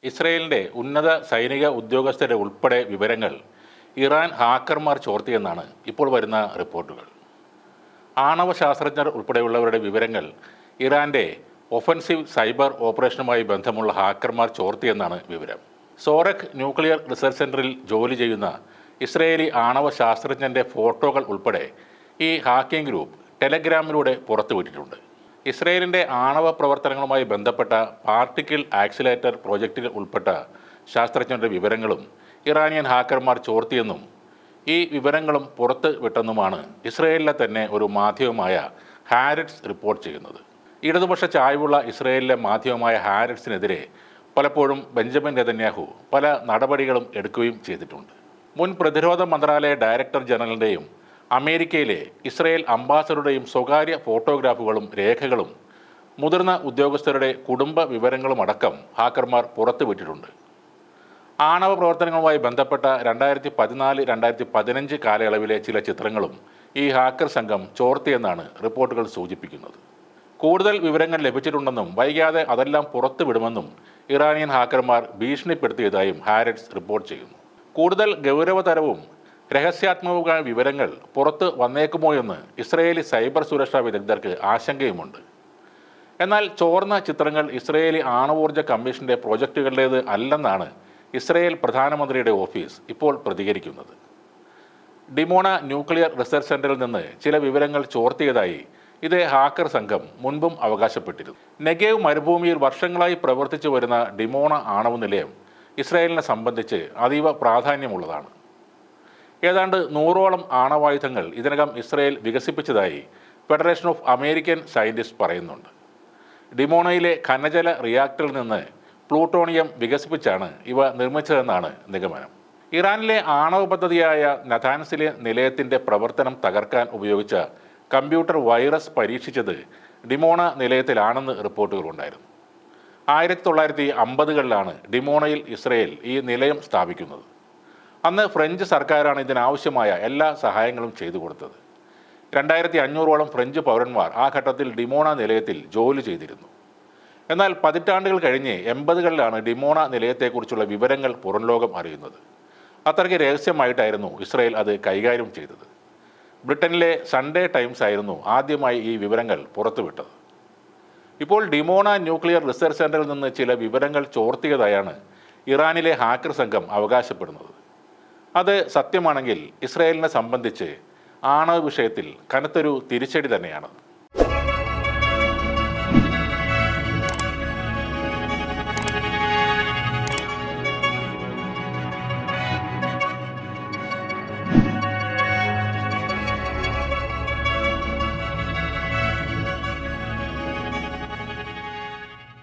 ഇസ്രയേലിൻ്റെ ഉന്നത സൈനിക ഉദ്യോഗസ്ഥരുടെ ഉൾപ്പെടെ വിവരങ്ങൾ ഇറാൻ ഹാക്കർമാർ ചോർത്തിയെന്നാണ് ഇപ്പോൾ വരുന്ന റിപ്പോർട്ടുകൾ. ആണവ ശാസ്ത്രജ്ഞർ ഉൾപ്പെടെയുള്ളവരുടെ വിവരങ്ങൾ ഇറാൻ്റെ ഒഫൻസീവ് സൈബർ ഓപ്പറേഷനുമായി ബന്ധമുള്ള ഹാക്കർമാർ ചോർത്തിയെന്നാണ് വിവരം. സോറക് ന്യൂക്ലിയർ റിസർച്ച് സെൻറ്ററിൽ ജോലി ചെയ്യുന്ന ഇസ്രയേലി ആണവ ശാസ്ത്രജ്ഞൻ്റെ ഫോട്ടോകൾ ഉൾപ്പെടെ ഈ ഹാക്കിംഗ് ഗ്രൂപ്പ് ടെലഗ്രാമിലൂടെ പുറത്തുവിട്ടിട്ടുണ്ട്. ഇസ്രയേലിൻ്റെ ആണവ പ്രവർത്തനങ്ങളുമായി ബന്ധപ്പെട്ട പാർട്ടിക്കിൾ ആക്സിലേറ്റർ പ്രോജക്റ്റിൽ ഉൾപ്പെട്ട ശാസ്ത്രജ്ഞരുടെ വിവരങ്ങളും ഇറാനിയൻ ഹാക്കർമാർ ചോർത്തിയെന്നും ഈ വിവരങ്ങളും പുറത്ത് വിട്ടെന്നുമാണ് ഇസ്രയേലിലെ തന്നെ ഒരു മാധ്യമമായ ഹാരറ്റ്സ് റിപ്പോർട്ട് ചെയ്യുന്നത്. ഇടതുപക്ഷ ചായ്വുള്ള ഇസ്രയേലിലെ മാധ്യമമായ ഹാരറ്റ്സിനെതിരെ പലപ്പോഴും ബെഞ്ചമിൻ നെതന്യാഹു പല നടപടികളും എടുക്കുകയും ചെയ്തിട്ടുണ്ട്. മുൻ പ്രതിരോധ മന്ത്രാലയ ഡയറക്ടർ ജനറലിൻ്റെയും അമേരിക്കയിലെ ഇസ്രയേൽ അംബാസഡറുടെയും സ്വകാര്യ ഫോട്ടോഗ്രാഫുകളും രേഖകളും മുതിർന്ന ഉദ്യോഗസ്ഥരുടെ കുടുംബ വിവരങ്ങളുമടക്കം ഹാക്കർമാർ പുറത്തുവിട്ടിട്ടുണ്ട്. ആണവ പ്രവർത്തനങ്ങളുമായി ബന്ധപ്പെട്ട 2014-2015 കാലയളവിലെ ചില ചിത്രങ്ങളും ഈ ഹാക്കർ സംഘം ചോർത്തിയെന്നാണ് റിപ്പോർട്ടുകൾ സൂചിപ്പിക്കുന്നത്. കൂടുതൽ വിവരങ്ങൾ ലഭിച്ചിട്ടുണ്ടെന്നും വൈകാതെ അതെല്ലാം പുറത്തുവിടുമെന്നും ഇറാനിയൻ ഹാക്കർമാർ ഭീഷണിപ്പെടുത്തിയതായും ഹാരറ്റ്സ് റിപ്പോർട്ട് ചെയ്യുന്നു. കൂടുതൽ ഗൗരവതരവും രഹസ്യാത്മകമായ വിവരങ്ങൾ പുറത്ത് വന്നേക്കുമോ എന്ന് ഇസ്രയേലി സൈബർ സുരക്ഷാ വിദഗ്ധർക്ക് ആശങ്കയുമുണ്ട്. എന്നാൽ ചോർന്ന ചിത്രങ്ങൾ ഇസ്രയേലി ആണവോർജ്ജ കമ്മീഷന്റെ പ്രോജക്റ്റുകളുടേത് അല്ലെന്നാണ് ഇസ്രയേൽ പ്രധാനമന്ത്രിയുടെ ഓഫീസ് ഇപ്പോൾ പ്രതികരിക്കുന്നത്. ഡിമോണ ന്യൂക്ലിയർ റിസർച്ച് സെന്ററിൽ നിന്ന് ചില വിവരങ്ങൾ ചോർത്തിയതായി ഇതേ ഹാക്കർ സംഘം മുൻപും അവകാശപ്പെട്ടിരുന്നു. നെഗേവ് മരുഭൂമിയിൽ വർഷങ്ങളായി പ്രവർത്തിച്ചു വരുന്ന ഡിമോണ ആണവ നിലയം ഇസ്രയേലിനെ സംബന്ധിച്ച് അതീവ പ്രാധാന്യമുള്ളതാണ്. ഏതാണ്ട് 100ഓളം ആണവായുധങ്ങൾ ഇതിനകം ഇസ്രയേൽ വികസിപ്പിച്ചതായി ഫെഡറേഷൻ ഓഫ് അമേരിക്കൻ സയൻറ്റിസ്റ്റ് പറയുന്നുണ്ട്. ഡിമോണയിലെ ഖനജല റിയാക്ടറിൽ നിന്ന് പ്ലൂട്ടോണിയം വികസിപ്പിച്ചാണ് ഇവ നിർമ്മിച്ചതെന്നാണ് നിഗമനം. ഇറാനിലെ ആണവ പദ്ധതിയായ നഥാൻസിലെ നിലയത്തിൻ്റെ പ്രവർത്തനം തകർക്കാൻ ഉപയോഗിച്ച കമ്പ്യൂട്ടർ വൈറസ് പരീക്ഷിച്ചത് ഡിമോണ നിലയത്തിലാണെന്ന് റിപ്പോർട്ടുകളുണ്ടായിരുന്നു. 1950കളിലാണ് ഡിമോണയിൽ ഇസ്രയേൽ ഈ നിലയം സ്ഥാപിക്കുന്നത്. അന്ന് ഫ്രഞ്ച് സർക്കാരാണ് ഇതിനാവശ്യമായ എല്ലാ സഹായങ്ങളും ചെയ്തു കൊടുത്തത്. 2500ഓളം ഫ്രഞ്ച് പൗരന്മാർ ആ ഘട്ടത്തിൽ ഡിമോണ നിലയത്തിൽ ജോലി ചെയ്തിരുന്നു. എന്നാൽ പതിറ്റാണ്ടുകൾ കഴിഞ്ഞ് 80കളിലാണ് ഡിമോണ നിലയത്തെക്കുറിച്ചുള്ള വിവരങ്ങൾ പുറം ലോകം അറിയുന്നത്. അത്രയ്ക്ക് രഹസ്യമായിട്ടായിരുന്നു ഇസ്രയേൽ അത് കൈകാര്യം ചെയ്തത്. ബ്രിട്ടനിലെ സൺഡേ ടൈംസ് ആയിരുന്നു ആദ്യമായി ഈ വിവരങ്ങൾ പുറത്തുവിട്ടത്. ഇപ്പോൾ ഡിമോണ ന്യൂക്ലിയർ റിസർച്ച് സെൻ്ററിൽ നിന്ന് ചില വിവരങ്ങൾ ചോർത്തിയതായാണ് ഇറാനിലെ ഹാക്കർ സംഘം അവകാശപ്പെടുന്നത്. അത് സത്യമാണെങ്കിൽ ഇസ്രയേലിനെ സംബന്ധിച്ച് ആണവ വിഷയത്തിൽ കനത്തൊരു തിരിച്ചടി തന്നെയാണ്.